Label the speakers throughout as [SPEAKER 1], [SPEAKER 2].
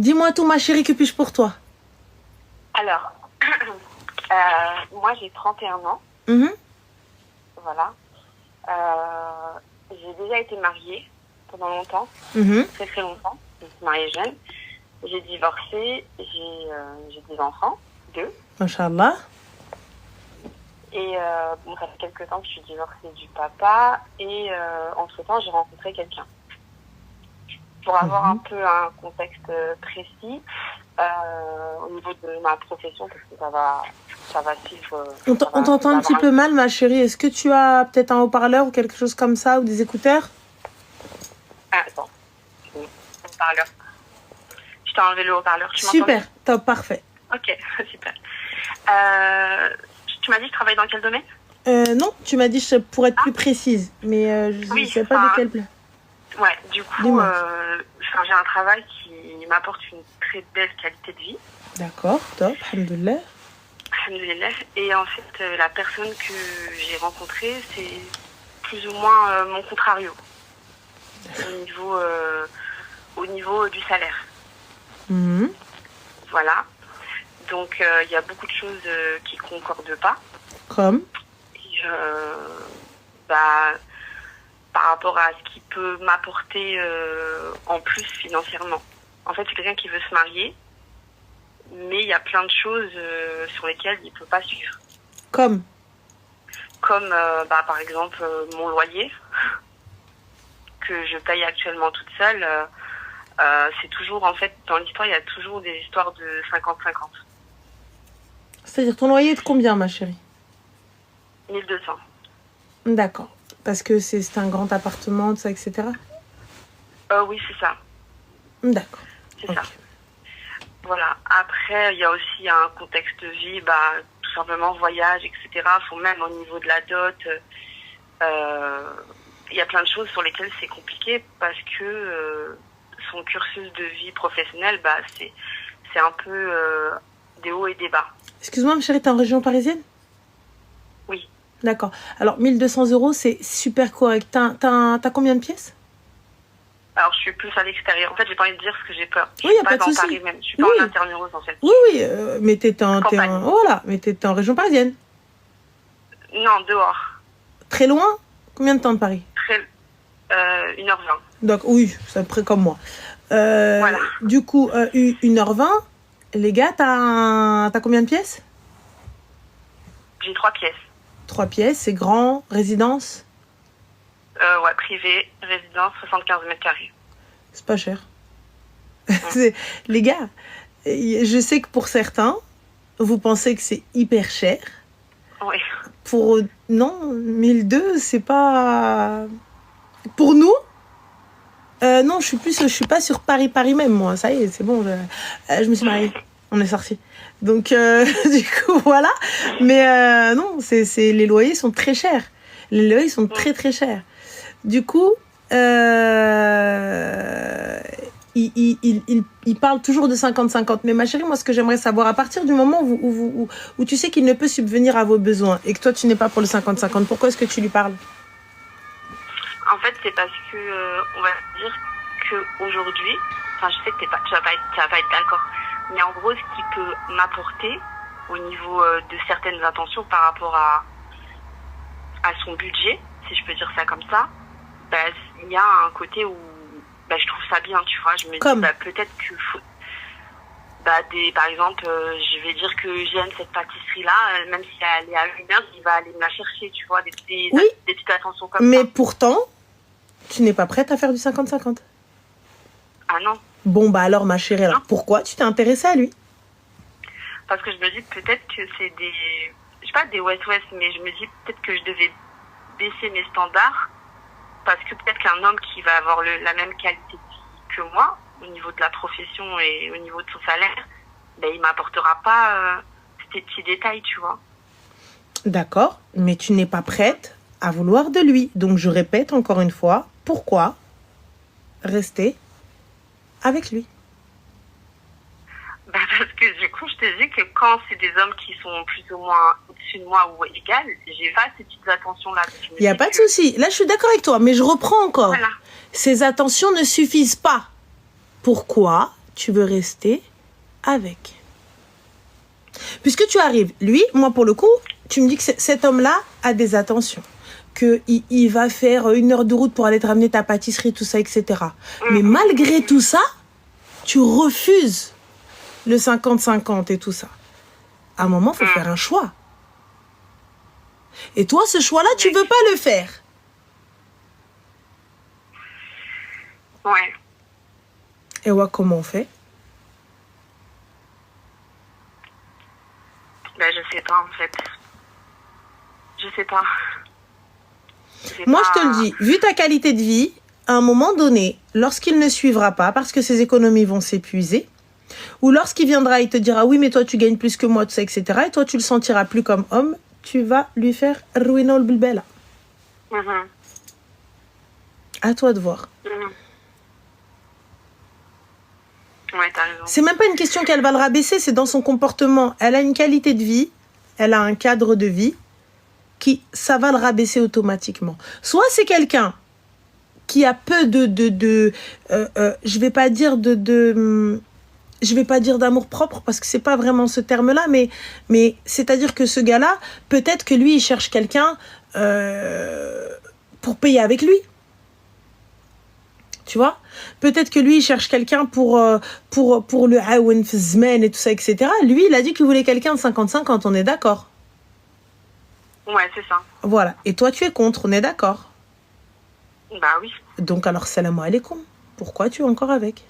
[SPEAKER 1] Dis-moi tout, ma chérie, que puis-je pour toi?
[SPEAKER 2] Alors, moi j'ai 31 ans,
[SPEAKER 1] Mhm,
[SPEAKER 2] voilà. J'ai déjà été mariée pendant longtemps,
[SPEAKER 1] mhm.
[SPEAKER 2] très très longtemps. Je me suis mariée jeune. J'ai divorcé, j'ai des enfants, 2.
[SPEAKER 1] Inch'Allah.
[SPEAKER 2] Et bon, ça fait quelques temps que je suis divorcée du papa. Et entre-temps, j'ai rencontré quelqu'un. Pour avoir un peu un contexte précis, au niveau de ma profession, parce que ça va suivre.
[SPEAKER 1] On t'entend un petit peu mal, ma chérie. Est-ce que tu as peut-être un haut-parleur ou quelque chose comme ça, ou des écouteurs?
[SPEAKER 2] Ah, attends, haut-parleur. Je t'ai enlevé le haut-parleur. Tu m'entends?
[SPEAKER 1] Super, top, parfait.
[SPEAKER 2] Ok, super. Tu m'as dit que je travaille dans quel domaine?
[SPEAKER 1] Non, tu m'as dit pour être plus précise, mais je ne sais pas de quel plan.
[SPEAKER 2] Ouais, du coup, j'ai un travail qui m'apporte une très belle qualité de vie.
[SPEAKER 1] D'accord, top, alhamdoulilah.
[SPEAKER 2] Alhamdoulilah. Et en fait, la personne que j'ai rencontrée, c'est plus ou moins mon contrario au niveau du salaire.
[SPEAKER 1] Mhm.
[SPEAKER 2] Voilà. Donc, il y a beaucoup de choses qui ne concordent pas.
[SPEAKER 1] Comme
[SPEAKER 2] Et, par rapport à ce qui peut m'apporter en plus financièrement. En fait, c'est quelqu'un qui veut se marier, mais il y a plein de choses sur lesquelles il ne peut pas suivre.
[SPEAKER 1] Comme
[SPEAKER 2] par exemple mon loyer que je paye actuellement toute seule. C'est toujours, en fait, dans l'histoire, il y a toujours des histoires de 50-50.
[SPEAKER 1] C'est-à-dire ton loyer est de combien, ma chérie?
[SPEAKER 2] 1200.
[SPEAKER 1] D'accord. Parce que c'est un grand appartement, tout ça, etc.
[SPEAKER 2] Oui, c'est ça.
[SPEAKER 1] D'accord.
[SPEAKER 2] C'est ça. Voilà. Après, il y a aussi un contexte de vie, tout simplement voyage, etc. Faut même au niveau de la dot, il y a plein de choses sur lesquelles c'est compliqué parce que son cursus de vie professionnelle, c'est un peu des hauts et des bas.
[SPEAKER 1] Excuse-moi, ma chérie, t'es en région parisienne?
[SPEAKER 2] Oui.
[SPEAKER 1] D'accord. Alors, 1200 €, c'est super correct. T'as combien de pièces?
[SPEAKER 2] Alors, je suis plus à l'extérieur. En fait, j'ai pas envie de dire ce que j'ai peur. Je
[SPEAKER 1] Oui,
[SPEAKER 2] suis
[SPEAKER 1] pas
[SPEAKER 2] pas
[SPEAKER 1] de
[SPEAKER 2] dans
[SPEAKER 1] souci.
[SPEAKER 2] Paris même. Je suis pas en internurose, en fait.
[SPEAKER 1] Oui, mais t'es en région parisienne.
[SPEAKER 2] Non, dehors.
[SPEAKER 1] Très loin? Combien de temps de Paris?
[SPEAKER 2] 1h20.
[SPEAKER 1] Donc, oui, c'est à peu près comme moi.
[SPEAKER 2] Voilà.
[SPEAKER 1] Du coup, 1h20, les gars, t'as combien de pièces?
[SPEAKER 2] J'ai 3 pièces.
[SPEAKER 1] 3 pièces, c'est grand, résidence?
[SPEAKER 2] Ouais, privé, résidence, 75 mètres carrés.
[SPEAKER 1] C'est pas cher. Les gars, je sais que pour certains, vous pensez que c'est hyper cher.
[SPEAKER 2] Oui.
[SPEAKER 1] Non, 1200, c'est pas... Pour nous, non, je suis pas sur Paris même, moi. Ça y est, c'est bon, je me suis mariée. On est sortis. Donc, du coup, voilà. Mais non, les loyers sont très chers. Les loyers sont très, très chers. Du coup, il parle toujours de 50-50. Mais ma chérie, moi, ce que j'aimerais savoir, à partir du moment où tu sais qu'il ne peut subvenir à vos besoins et que toi, tu n'es pas pour le 50-50, pourquoi est-ce que tu lui parles?
[SPEAKER 2] En fait, c'est parce que, on va dire qu'aujourd'hui, je sais que tu vas pas être d'accord, mais en gros, ce qui peut m'apporter au niveau de certaines intentions par rapport à son budget, si je peux dire ça comme ça, il y a un côté où je trouve ça bien, tu vois. Je me dis, peut-être que par exemple, je vais dire que j'aime cette pâtisserie-là, même si elle est à 1h, il va aller me la chercher, tu vois, des petites attentions comme ça.
[SPEAKER 1] Mais pourtant, tu n'es pas prête à faire du 50-50.
[SPEAKER 2] Ah non.
[SPEAKER 1] Bon, alors, ma chérie, alors pourquoi tu t'es intéressée à lui?
[SPEAKER 2] Parce que je me dis peut-être que c'est je sais pas des West-West, mais je me dis peut-être que je devais baisser mes standards, parce que peut-être qu'un homme qui va avoir la même qualité de vie que moi, au niveau de la profession et au niveau de son salaire, il m'apportera pas ces petits détails, tu vois.
[SPEAKER 1] D'accord, mais tu n'es pas prête à vouloir de lui. Donc, je répète encore une fois, pourquoi rester avec lui?
[SPEAKER 2] Parce que du coup, je te dis que quand c'est des hommes qui sont plus ou moins au-dessus de moi ou égales, j'ai pas ces petites attentions-là.
[SPEAKER 1] Il n'y a pas de souci. Là, je suis d'accord avec toi, mais je reprends encore.
[SPEAKER 2] Voilà.
[SPEAKER 1] Ces attentions ne suffisent pas. Pourquoi tu veux rester avec. Puisque tu arrives, lui, moi pour le coup, tu me dis que cet homme-là a des attentions. Qu'il va faire 1 heure de route pour aller te ramener ta pâtisserie, tout ça, etc. Mais malgré tout ça, tu refuses le 50-50 et tout ça. À un moment, il faut faire un choix. Et toi, ce choix-là, tu veux pas le faire.
[SPEAKER 2] Ouais.
[SPEAKER 1] Et ouais, comment on fait?
[SPEAKER 2] Ben, je sais pas, en fait. Je sais pas.
[SPEAKER 1] Moi, je te le dis, vu ta qualité de vie, à un moment donné, lorsqu'il ne suivra pas, parce que ses économies vont s'épuiser, ou lorsqu'il viendra, il te dira, oui, mais toi, tu gagnes plus que moi, tout ça, etc., et toi, tu le sentiras plus comme homme, tu vas lui faire ruiner le bilbella. À toi de voir.
[SPEAKER 2] Ouais, t'as raison.
[SPEAKER 1] C'est même pas une question qu'elle va le rabaisser, c'est dans son comportement. Elle a une qualité de vie, elle a un cadre de vie, ça va le rabaisser automatiquement. Soit c'est quelqu'un qui a peu je vais pas dire je vais pas dire d'amour propre parce que c'est pas vraiment ce terme-là, mais c'est-à-dire que ce gars-là, peut-être que lui, il cherche quelqu'un pour payer avec lui. Tu vois? Peut-être que lui, il cherche quelqu'un pour le aouen fizmen et tout ça, etc. Lui, il a dit qu'il voulait quelqu'un de 50-50, on est d'accord?
[SPEAKER 2] Ouais, c'est ça.
[SPEAKER 1] Voilà. Et toi, tu es contre, on est d'accord?
[SPEAKER 2] Bah oui.
[SPEAKER 1] Donc alors, salam alaikum. Pourquoi tu es encore avec?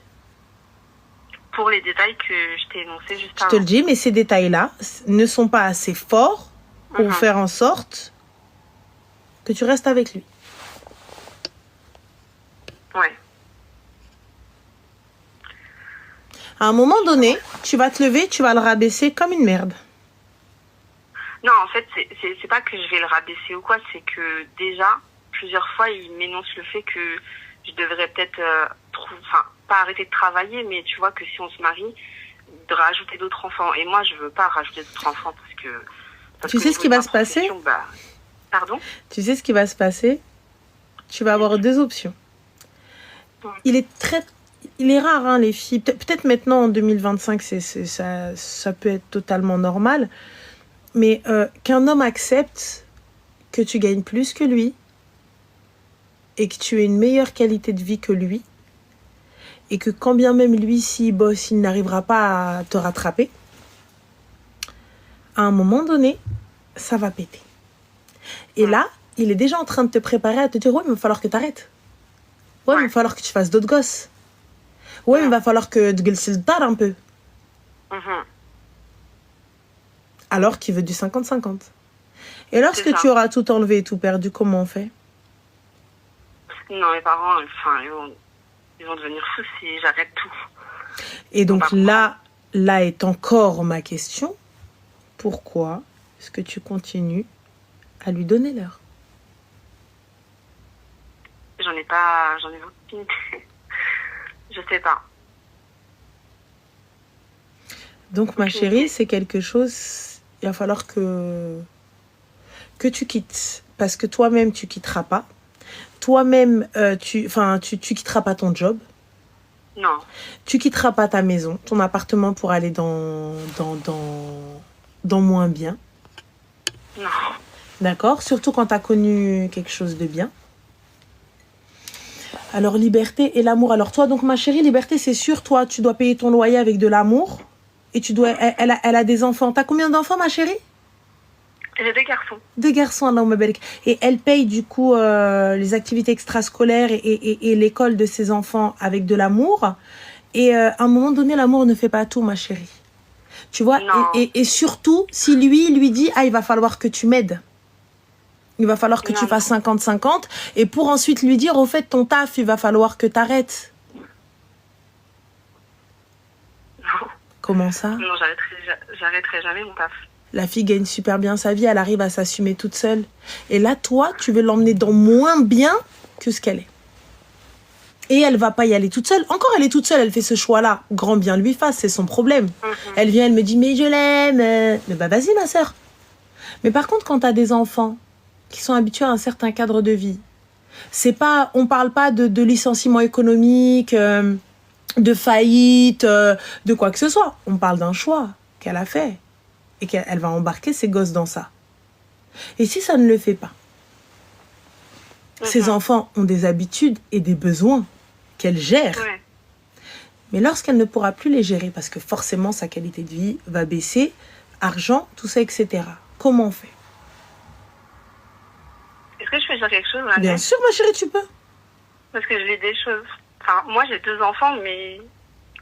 [SPEAKER 2] Pour les détails que je t'ai énoncés juste avant.
[SPEAKER 1] Je te le dis, mais ces détails-là ne sont pas assez forts pour faire en sorte que tu restes avec lui.
[SPEAKER 2] Ouais.
[SPEAKER 1] À un moment donné, tu vas te lever, tu vas le rabaisser comme une merde.
[SPEAKER 2] Non, en fait, c'est pas que je vais le rabaisser ou quoi, c'est que déjà, plusieurs fois, il m'énonce le fait que je devrais peut-être, pas arrêter de travailler, mais tu vois que si on se marie, de rajouter d'autres enfants. Et moi, je veux pas rajouter d'autres enfants parce
[SPEAKER 1] tu sais ce qui va se passer?
[SPEAKER 2] Pardon?
[SPEAKER 1] Tu sais ce qui va se passer? Tu vas avoir 2 options. Il est rare, hein, les filles. Peut-être maintenant, en 2025, ça peut être totalement normal. Mais qu'un homme accepte que tu gagnes plus que lui et que tu aies une meilleure qualité de vie que lui et que quand bien même lui, s'il bosse, il n'arrivera pas à te rattraper, à un moment donné, ça va péter. Et là, il est déjà en train de te préparer à te dire « Ouais, mais il va falloir que tu arrêtes. Ouais, mais il va falloir que tu fasses d'autres gosses. Ouais, mais il va falloir que tu gueules le dar un peu. » Alors qu'il veut du 50-50. Et lorsque tu auras tout enlevé et tout perdu, comment on fait?
[SPEAKER 2] Non, mes parents, ils vont devenir fous si j'arrête tout.
[SPEAKER 1] Et donc là est encore ma question. Pourquoi est-ce que tu continues à lui donner l'heure?
[SPEAKER 2] J'en ai aucune idée. Je sais pas.
[SPEAKER 1] Donc ma chérie, c'est quelque chose... Il va falloir que tu quittes. Parce que toi-même, tu quitteras pas. Toi-même, tu quitteras pas ton job.
[SPEAKER 2] Non.
[SPEAKER 1] Tu quitteras pas ta maison, ton appartement pour aller dans moins bien.
[SPEAKER 2] Non.
[SPEAKER 1] D'accord? Surtout quand tu as connu quelque chose de bien. Alors, liberté et l'amour. Alors, toi, donc, ma chérie, liberté, c'est sûr, toi, tu dois payer ton loyer avec de l'amour. Et elle a des enfants. T'as combien d'enfants, ma chérie?
[SPEAKER 2] J'ai 2 garçons.
[SPEAKER 1] 2 garçons, Allahumma barik. Et elle paye, du coup, les activités extrascolaires et l'école de ses enfants avec de l'amour. Et à un moment donné, l'amour ne fait pas tout, ma chérie. Tu vois? Et surtout, si lui dit, ah, il va falloir que tu m'aides. Il va falloir que tu fasses 50-50. Et pour ensuite lui dire, au fait, ton taf, il va falloir que tu arrêtes.
[SPEAKER 2] Non.
[SPEAKER 1] Comment ça?
[SPEAKER 2] Non, j'arrêterai jamais mon taf.
[SPEAKER 1] La fille gagne super bien sa vie, elle arrive à s'assumer toute seule. Et là, toi, tu veux l'emmener dans moins bien que ce qu'elle est. Et elle va pas y aller toute seule. Encore, elle est toute seule, elle fait ce choix-là. Grand bien lui fasse, c'est son problème. Elle vient, elle me dit, mais je l'aime. Mais bah vas-y, ma sœur. Mais par contre, quand tu as des enfants qui sont habitués à un certain cadre de vie, c'est pas, on parle pas de licenciement économique, de faillite, de quoi que ce soit. On parle d'un choix qu'elle a fait et qu'elle va embarquer ses gosses dans ça. Et si ça ne le fait pas, ces enfants ont des habitudes et des besoins qu'elle gère.
[SPEAKER 2] Ouais.
[SPEAKER 1] Mais lorsqu'elle ne pourra plus les gérer, parce que forcément sa qualité de vie va baisser, argent, tout ça, etc. Comment on fait?
[SPEAKER 2] Est-ce que je peux dire quelque chose, Annette?
[SPEAKER 1] Bien sûr, ma chérie, tu peux.
[SPEAKER 2] Parce que je vis des choses. Enfin, moi, j'ai 2 enfants, mais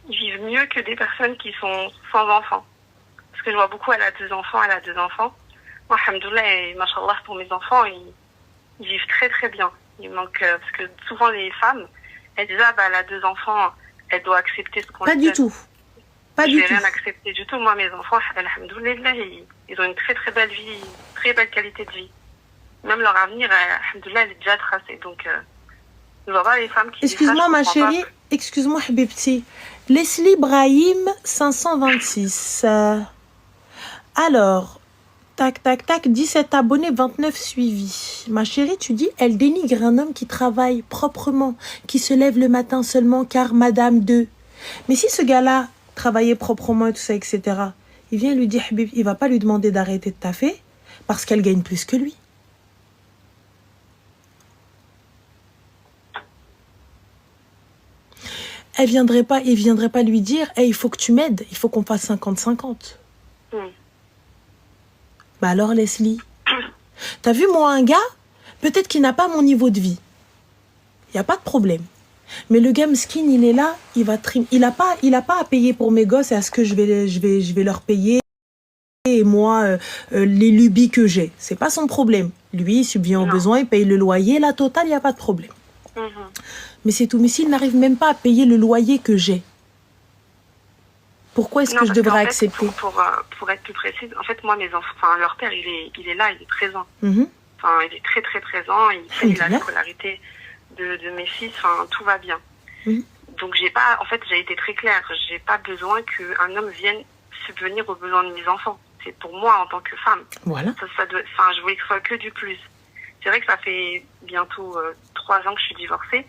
[SPEAKER 2] ils vivent mieux que des personnes qui sont sans enfants. Parce que je vois beaucoup, elle a 2 enfants. Moi, alhamdoulilah, et mashallah, pour mes enfants, ils vivent très très bien. Il manque, parce que souvent les femmes, elles disent, ah bah, elle a 2 enfants, elle doit accepter ce qu'on lui
[SPEAKER 1] Pas du
[SPEAKER 2] donne.
[SPEAKER 1] tout. Pas
[SPEAKER 2] Je
[SPEAKER 1] du
[SPEAKER 2] vais
[SPEAKER 1] tout.
[SPEAKER 2] rien accepter du tout. Moi, mes enfants, alhamdoulilah, ils ont une très très belle vie, très belle qualité de vie. Même leur avenir, alhamdoulilah, elle est déjà tracée. Donc, je vois pas les femmes qui disent ça,
[SPEAKER 1] Excuse-moi,
[SPEAKER 2] je
[SPEAKER 1] ma
[SPEAKER 2] comprends
[SPEAKER 1] chérie.
[SPEAKER 2] pas.
[SPEAKER 1] Excuse-moi, Habibti. Leslie Brahim, 526. Alors, tac, tac, tac, 17 abonnés, 29 suivis. Ma chérie, tu dis, elle dénigre un homme qui travaille proprement, qui se lève le matin seulement car Madame 2. Mais si ce gars-là travaillait proprement et tout ça, etc., il vient lui dire, Habib, il va pas lui demander d'arrêter de taffer parce qu'elle gagne plus que lui. Il viendrait pas lui dire, hey, il faut que tu m'aides, il faut qu'on fasse 50-50. Bah alors, Leslie, t'as vu, moi, un gars, peut-être qu'il n'a pas mon niveau de vie. Il n'y a pas de problème. Mais le gars skin, il est là, il va il a pas à payer pour mes gosses et à ce que je vais leur payer. Et moi, les lubies que j'ai, c'est pas son problème. Lui, il subvient aux besoins, il paye le loyer, la totale, il n'y a pas de problème. Mais c'est tout. Mais s'il n'arrive même pas à payer le loyer que j'ai, pourquoi est-ce que je devrais accepter?
[SPEAKER 2] Pour être plus précise, en fait, moi, mes enfants, enfin, leur père, il est là, il est présent. Enfin, il est très, très présent. Il paye la scolarité de mes fils. Enfin, tout va bien. Donc, j'ai été très claire. J'ai pas besoin qu'un homme vienne subvenir aux besoins de mes enfants. C'est pour moi, en tant que femme.
[SPEAKER 1] Voilà.
[SPEAKER 2] Je voulais que ce soit que du plus. C'est vrai que ça fait bientôt 3 ans que je suis divorcée.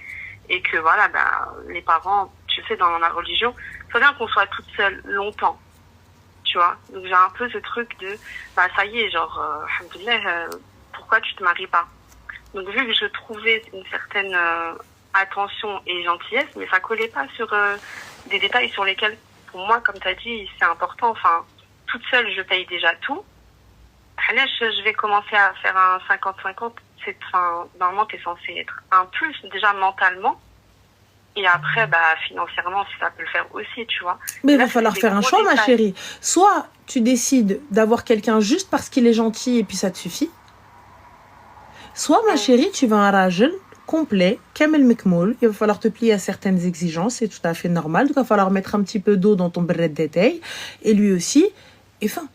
[SPEAKER 2] Et que voilà, bah, les parents, tu sais, dans la religion, c'est bien qu'on soit toute seule longtemps, tu vois. Donc j'ai un peu ce truc de, bah ça y est, genre, alhamdoulilah, pourquoi tu te maries pas? Donc vu que je trouvais une certaine attention et gentillesse, mais ça collait pas sur des détails sur lesquels, pour moi, comme tu as dit, c'est important. Enfin, toute seule, je paye déjà tout. Là, je vais commencer à faire un 50-50. Normalement, tu es censé être un plus, déjà mentalement. Et après, bah, financièrement, si ça peut le faire aussi, tu vois.
[SPEAKER 1] Mais il va falloir faire un choix, ma chérie. Soit tu décides d'avoir quelqu'un juste parce qu'il est gentil et puis ça te suffit. Soit, ma chérie, tu vas un rajel complet, kamel mekmoul. Il va falloir te plier à certaines exigences, c'est tout à fait normal. Il va falloir mettre un petit peu d'eau dans ton bret de détail. Et lui aussi. Et fin.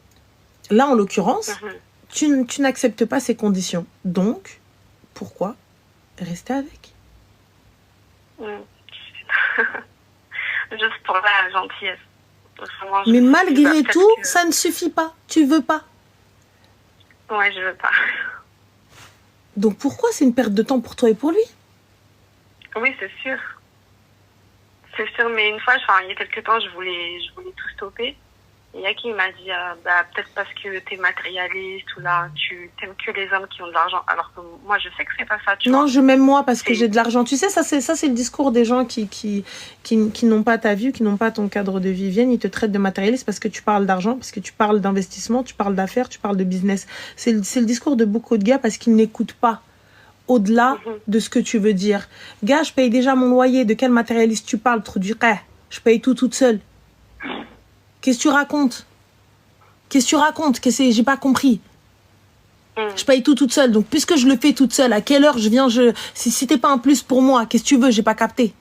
[SPEAKER 1] Là, en l'occurrence, tu n'acceptes pas ces conditions. Donc, pourquoi rester avec?
[SPEAKER 2] Juste pour la gentillesse.
[SPEAKER 1] Mais malgré tout, ça ne suffit pas. Tu veux pas.
[SPEAKER 2] Ouais, je veux pas.
[SPEAKER 1] Donc pourquoi c'est une perte de temps pour toi et pour lui?
[SPEAKER 2] Oui, c'est sûr. C'est sûr, mais une fois, il y a quelques temps, je voulais tout stopper. Il y a qui m'a dit, bah, peut-être parce que t'es matérialiste ou là, tu t'aimes que les hommes qui ont de l'argent. Alors que moi, je sais que c'est pas ça, tu vois.
[SPEAKER 1] Non, je m'aime moi parce que j'ai de l'argent. Tu sais, ça c'est le discours des gens qui n'ont pas ta vie, qui n'ont pas ton cadre de vie. Viennent, ils te traitent de matérialiste parce que tu parles d'argent, parce que tu parles d'investissement, tu parles d'affaires, tu parles de business. C'est le discours de beaucoup de gars parce qu'ils n'écoutent pas au-delà de ce que tu veux dire. Gars, je paye déjà mon loyer. De quel matérialiste tu parles? Trop du ré. Je paye tout toute seule. Qu'est-ce que tu racontes? J'ai pas compris. Je paye tout toute seule. Donc, puisque je le fais toute seule, à quelle heure je viens? Si t'es pas un plus pour moi, qu'est-ce que tu veux? J'ai pas capté.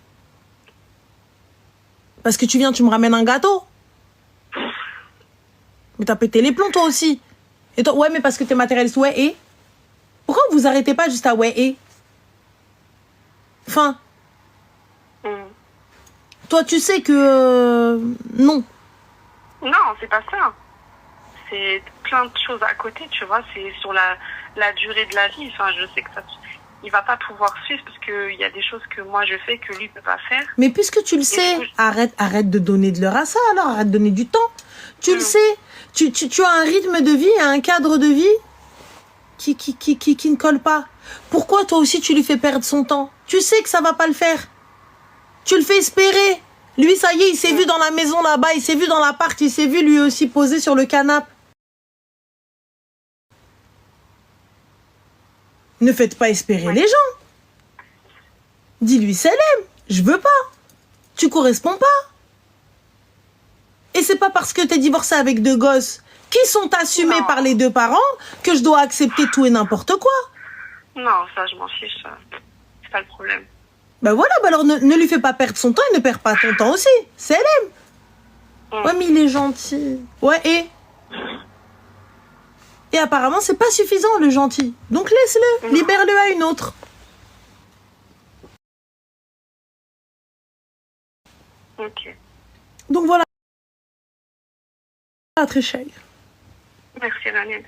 [SPEAKER 1] Parce que tu viens, tu me ramènes un gâteau. Mais t'as pété les plombs, toi aussi. Et toi, ouais, mais parce que t'es matérialiste. Ouais, et? Pourquoi vous arrêtez pas juste à ouais, et? Enfin. Toi, tu sais que... non.
[SPEAKER 2] Non, c'est pas ça. C'est plein de choses à côté, tu vois. C'est sur la durée de la vie. Enfin, je sais que ça... il va pas pouvoir suivre parce qu'il y a des choses que moi je fais que lui peut pas faire.
[SPEAKER 1] Mais puisque tu le sais, arrête de donner de l'heure à ça, alors arrête de donner du temps. Tu le sais, tu as un rythme de vie, un cadre de vie qui ne colle pas. Pourquoi toi aussi tu lui fais perdre son temps? Tu sais que ça va pas le faire. Tu le fais espérer. Lui, ça y est, il s'est vu dans la maison là-bas, il s'est vu dans l'appart, il s'est vu lui aussi posé sur le canapé. Ne faites pas espérer les gens. Dis-lui, Selem, je veux pas. Tu corresponds pas. Et c'est pas parce que t'es divorcé avec 2 gosses qui sont assumés par les 2 parents que je dois accepter tout et n'importe quoi.
[SPEAKER 2] Non, ça, je m'en fiche. C'est pas le problème.
[SPEAKER 1] Ben voilà, ben alors ne lui fais pas perdre son temps et ne perds pas ton temps aussi. Selem. Ouais, mais il est gentil. Ouais, et apparemment, c'est pas suffisant, le gentil. Donc laisse-le, libère-le à une autre.
[SPEAKER 2] Ok.
[SPEAKER 1] Donc voilà. Très cher.
[SPEAKER 2] Merci, Daniel.